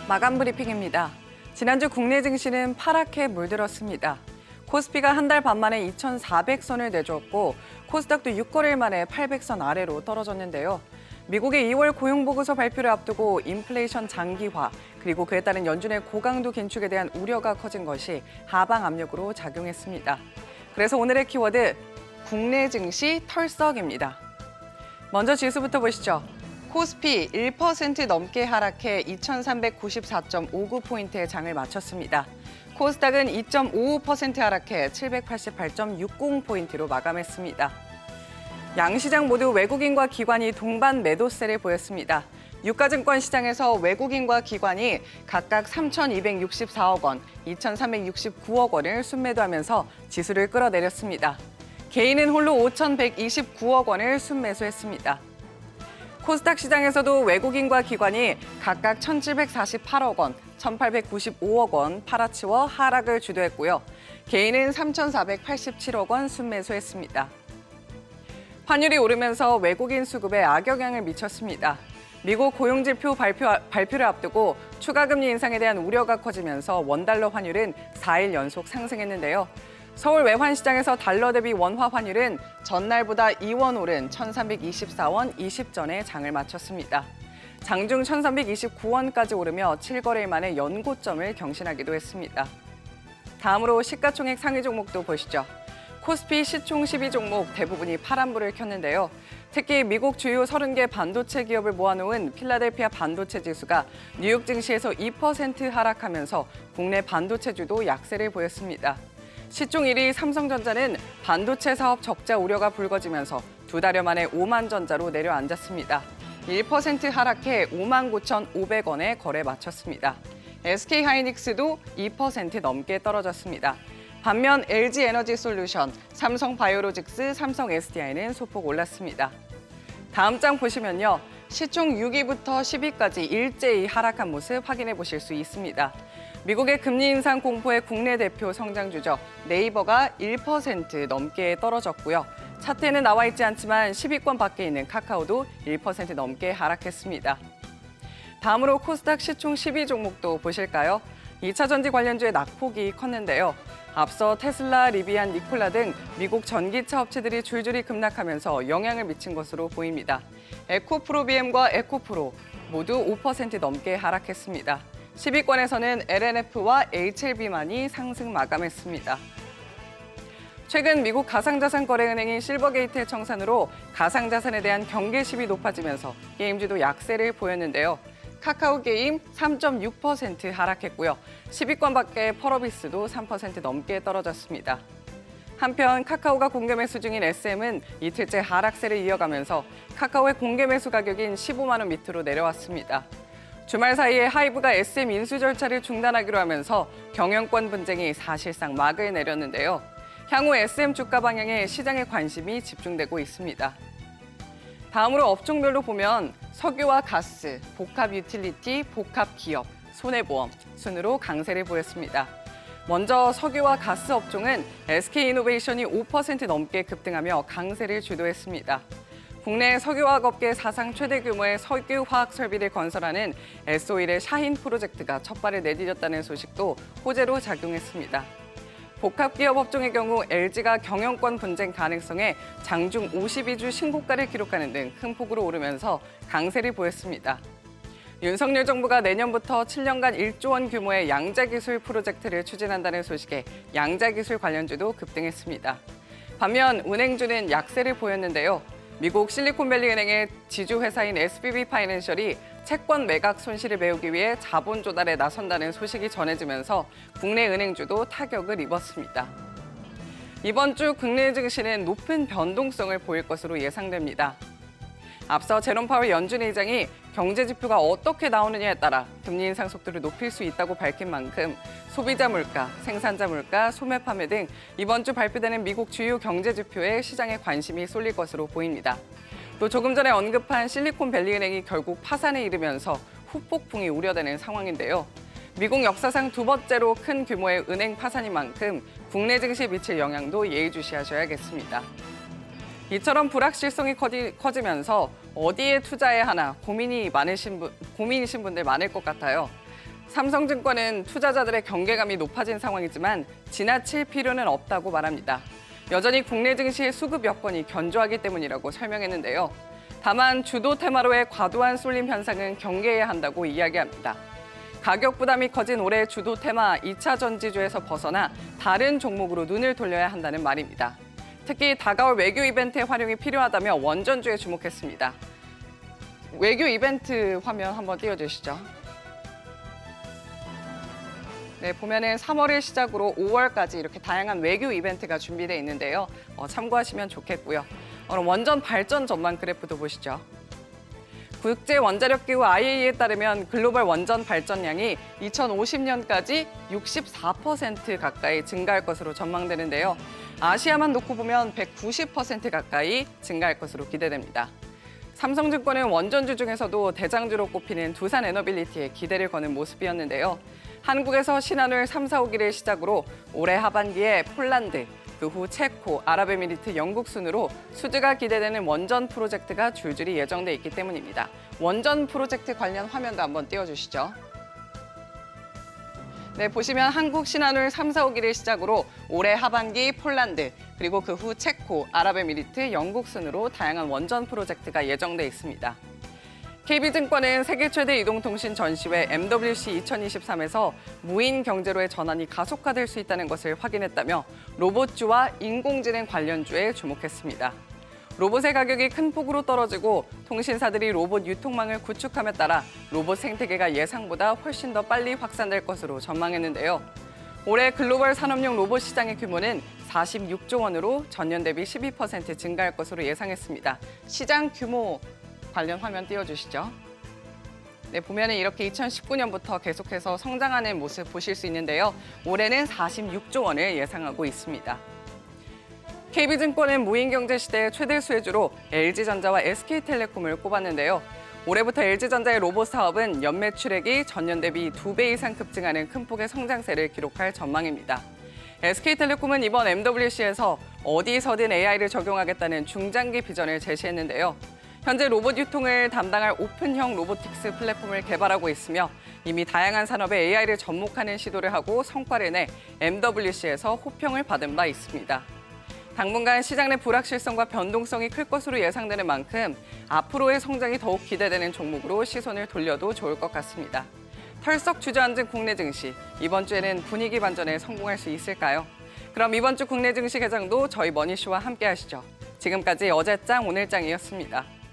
마감 브리핑입니다. 지난주 국내 증시는 파랗게 물들었습니다. 코스피가 한 달 반 만에 2,400선을 내주었고 코스닥도 6거래일 만에 800선 아래로 떨어졌는데요. 미국의 2월 고용보고서 발표를 앞두고 인플레이션 장기화, 그리고 그에 따른 연준의 고강도 긴축에 대한 우려가 커진 것이 하방 압력으로 작용했습니다. 그래서 오늘의 키워드, 국내 증시 털썩입니다. 먼저 지수부터 보시죠. 코스피 1% 넘게 하락해 2,394.59포인트의 장을 마쳤습니다. 코스닥은 2.55% 하락해 788.60포인트로 마감했습니다. 양시장 모두 외국인과 기관이 동반 매도세를 보였습니다. 유가증권 시장에서 외국인과 기관이 각각 3,264억 원, 2,369억 원을 순매도하면서 지수를 끌어내렸습니다. 개인은 홀로 5,129억 원을 순매수했습니다. 코스닥 시장에서도 외국인과 기관이 각각 1,748억 원, 1,895억 원 팔아치워 하락을 주도했고요. 개인은 3,487억 원 순매수했습니다. 환율이 오르면서 외국인 수급에 악영향을 미쳤습니다. 미국 고용지표 발표를 앞두고 추가금리 인상에 대한 우려가 커지면서 원달러 환율은 4일 연속 상승했는데요. 서울 외환시장에서 달러 대비 원화 환율은 전날보다 2원 오른 1,324원 20전에 장을 마쳤습니다. 장중 1,329원까지 오르며 7거래일 만에 연고점을 경신하기도 했습니다. 다음으로 시가총액 상위 종목도 보시죠. 코스피 시총 12종목 대부분이 파란불을 켰는데요. 특히 미국 주요 30개 반도체 기업을 모아놓은 필라델피아 반도체 지수가 뉴욕 증시에서 2% 하락하면서 국내 반도체주도 약세를 보였습니다. 시총 1위 삼성전자는 반도체 사업 적자 우려가 불거지면서 두 달여 만에 5만 전자로 내려앉았습니다. 1% 하락해 59,500원에 거래 마쳤습니다. SK하이닉스도 2% 넘게 떨어졌습니다. 반면 LG에너지솔루션, 삼성바이오로직스, 삼성SDI는 소폭 올랐습니다. 다음 장 보시면요. 시총 6위부터 10위까지 일제히 하락한 모습 확인해 보실 수 있습니다. 미국의 금리 인상 공포의 국내 대표 성장주죠. 네이버가 1% 넘게 떨어졌고요. 차트에는 나와 있지 않지만 10위권 밖에 있는 카카오도 1% 넘게 하락했습니다. 다음으로 코스닥 시총 10위 종목도 보실까요? 2차 전지 관련주의 낙폭이 컸는데요. 앞서 테슬라, 리비안, 니콜라 등 미국 전기차 업체들이 줄줄이 급락하면서 영향을 미친 것으로 보입니다. 에코프로비엠과 에코프로 모두 5% 넘게 하락했습니다. 10위권에서는 LNF와 HLB만이 상승 마감했습니다. 최근 미국 가상자산거래은행인 실버게이트의 청산으로 가상자산에 대한 경계심이 높아지면서 게임주도 약세를 보였는데요. 카카오 게임 3.6% 하락했고요. 10위권 밖의 펄어비스도 3% 넘게 떨어졌습니다. 한편 카카오가 공개 매수 중인 SM은 이틀째 하락세를 이어가면서 카카오의 공개 매수 가격인 15만 원 밑으로 내려왔습니다. 주말 사이에 하이브가 SM 인수 절차를 중단하기로 하면서 경영권 분쟁이 사실상 막을 내렸는데요. 향후 SM 주가 방향에 시장의 관심이 집중되고 있습니다. 다음으로 업종별로 보면 석유와 가스, 복합 유틸리티, 복합 기업, 손해보험 순으로 강세를 보였습니다. 먼저 석유와 가스 업종은 SK이노베이션이 5% 넘게 급등하며 강세를 주도했습니다. 국내 석유화학업계 사상 최대 규모의 석유화학 설비를 건설하는 S-오일의 샤힌 프로젝트가 첫 발을 내디뎠다는 소식도 호재로 작용했습니다. 복합기업 업종의 경우 LG가 경영권 분쟁 가능성에 장중 52주 신고가를 기록하는 등 큰 폭으로 오르면서 강세를 보였습니다. 윤석열 정부가 내년부터 7년간 1조 원 규모의 양자기술 프로젝트를 추진한다는 소식에 양자기술 관련주도 급등했습니다. 반면 은행주는 약세를 보였는데요. 미국 실리콘밸리 은행의 지주회사인 SVB 파이낸셜이 채권 매각 손실을 메우기 위해 자본 조달에 나선다는 소식이 전해지면서 국내 은행주도 타격을 입었습니다. 이번 주 국내 증시는 높은 변동성을 보일 것으로 예상됩니다. 앞서 제롬 파월 연준 의장이 경제 지표가 어떻게 나오느냐에 따라 금리 인상 속도를 높일 수 있다고 밝힌 만큼 소비자 물가, 생산자 물가, 소매 판매 등 이번 주 발표되는 미국 주요 경제 지표에 시장의 관심이 쏠릴 것으로 보입니다. 또 조금 전에 언급한 실리콘밸리 은행이 결국 파산에 이르면서 후폭풍이 우려되는 상황인데요. 미국 역사상 두 번째로 큰 규모의 은행 파산인 만큼 국내 증시에 미칠 영향도 예의주시하셔야겠습니다. 이처럼 불확실성이 커지면서 어디에 투자해야 하나 고민이신 분들 많을 것 같아요. 삼성증권은 투자자들의 경계감이 높아진 상황이지만 지나칠 필요는 없다고 말합니다. 여전히 국내 증시의 수급 여건이 견조하기 때문이라고 설명했는데요. 다만 주도 테마로의 과도한 쏠림 현상은 경계해야 한다고 이야기합니다. 가격 부담이 커진 올해 주도 테마 2차 전지주에서 벗어나 다른 종목으로 눈을 돌려야 한다는 말입니다. 특히 다가올 외교 이벤트의 활용이 필요하다며 원전주에 주목했습니다. 외교 이벤트 화면 한번 띄워주시죠. 네, 보면은 3월을 시작으로 5월까지 이렇게 다양한 외교 이벤트가 준비되어 있는데요. 참고하시면 좋겠고요. 그럼 원전 발전 전망 그래프도 보시죠. 국제 원자력 기구 IEA에 따르면 글로벌 원전 발전량이 2050년까지 64% 가까이 증가할 것으로 전망되는데요. 아시아만 놓고 보면 190% 가까이 증가할 것으로 기대됩니다. 삼성증권은 원전주 중에서도 대장주로 꼽히는 두산에너빌리티에 기대를 거는 모습이었는데요. 한국에서 신한울 3, 4, 5기를 시작으로 올해 하반기에 폴란드, 그 후 체코, 아랍에미리트, 영국 순으로 수주가 기대되는 원전 프로젝트가 줄줄이 예정돼 있기 때문입니다. 원전 프로젝트 관련 화면도 한번 띄워주시죠. 네, 보시면 한국 신한울 3, 4, 5기를 시작으로 올해 하반기 폴란드, 그리고 그 후 체코, 아랍에미리트, 영국 순으로 다양한 원전 프로젝트가 예정돼 있습니다. KB증권은 세계 최대 이동통신 전시회 MWC 2023에서 무인 경제로의 전환이 가속화될 수 있다는 것을 확인했다며 로봇주와 인공지능 관련주에 주목했습니다. 로봇의 가격이 큰 폭으로 떨어지고 통신사들이 로봇 유통망을 구축함에 따라 로봇 생태계가 예상보다 훨씬 더 빨리 확산될 것으로 전망했는데요. 올해 글로벌 산업용 로봇 시장의 규모는 46조 원으로 전년 대비 12% 증가할 것으로 예상했습니다. 시장 규모 관련 화면 띄워주시죠. 네, 보면은 이렇게 2019년부터 계속해서 성장하는 모습 보실 수 있는데요. 올해는 46조 원을 예상하고 있습니다. KB증권은 무인경제 시대의 최대 수혜주로 LG전자와 SK텔레콤을 꼽았는데요. 올해부터 LG전자의 로봇 사업은 연매출액이 전년 대비 2배 이상 급증하는 큰 폭의 성장세를 기록할 전망입니다. SK텔레콤은 이번 MWC에서 어디서든 AI를 적용하겠다는 중장기 비전을 제시했는데요. 현재 로봇 유통을 담당할 오픈형 로보틱스 플랫폼을 개발하고 있으며 이미 다양한 산업에 AI를 접목하는 시도를 하고 성과를 내 MWC에서 호평을 받은 바 있습니다. 당분간 시장 내 불확실성과 변동성이 클 것으로 예상되는 만큼 앞으로의 성장이 더욱 기대되는 종목으로 시선을 돌려도 좋을 것 같습니다. 털썩 주저앉은 국내 증시, 이번 주에는 분위기 반전에 성공할 수 있을까요? 그럼 이번 주 국내 증시 개장도 저희 머니쇼와 함께 하시죠. 지금까지 어제장 오늘장이었습니다.